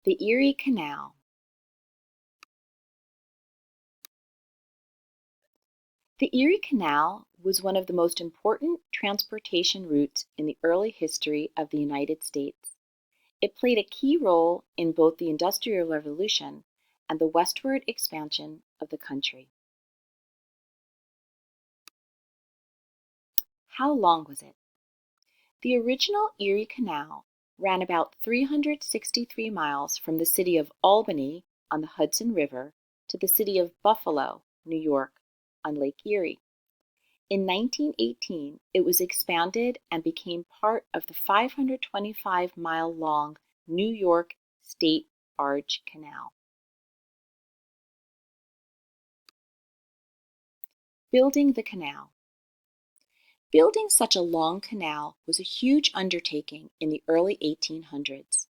The Erie Canal. The Erie Canal was one of the most important transportation routes in the early history of the United States. It played a key role in both the Industrial Revolution and the westward expansion of the country. How long was it? The original Erie Canal ran about 363 miles from the city of Albany on the Hudson River to the city of Buffalo, New York, on Lake Erie. In 1918, it was expanded and became part of the 525-mile-long New York State Barge Canal. Building the canal. Building such a long canal was a huge undertaking in the early 1800s.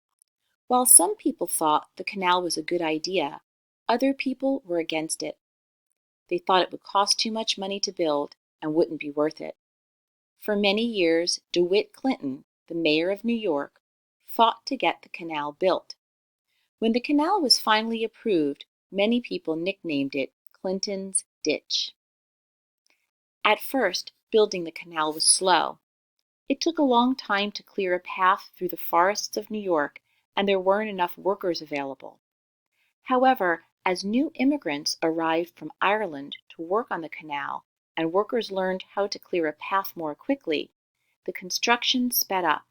While some people thought the canal was a good idea, other people were against it. They thought it would cost too much money to build and wouldn't be worth it. For many years, DeWitt Clinton, the mayor of New York, fought to get the canal built. When the canal was finally approved, many people nicknamed it Clinton's Ditch. At first, building the canal was slow. It took a long time to clear a path through the forests of New York, and there weren't enough workers available. However, as new immigrants arrived from Ireland to work on the canal and workers learned how to clear a path more quickly, the construction sped up.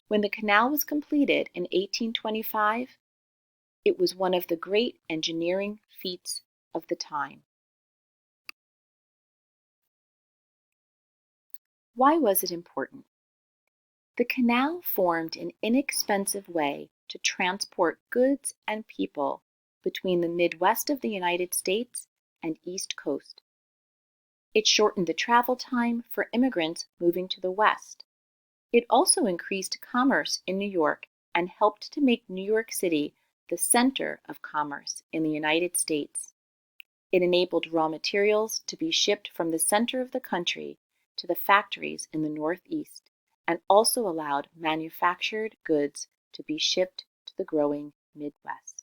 When the canal was completed in 1825, it was one of the great engineering feats of the time. Why was it important? The canal formed an inexpensive way to transport goods and people between the Midwest of the United States and East Coast. It shortened the travel time for immigrants moving to the West. It also increased commerce in New York and helped to make New York City the center of commerce in the United States. It enabled raw materials to be shipped from the center of the country to the factories in the Northeast, and also allowed manufactured goods to be shipped to the growing Midwest.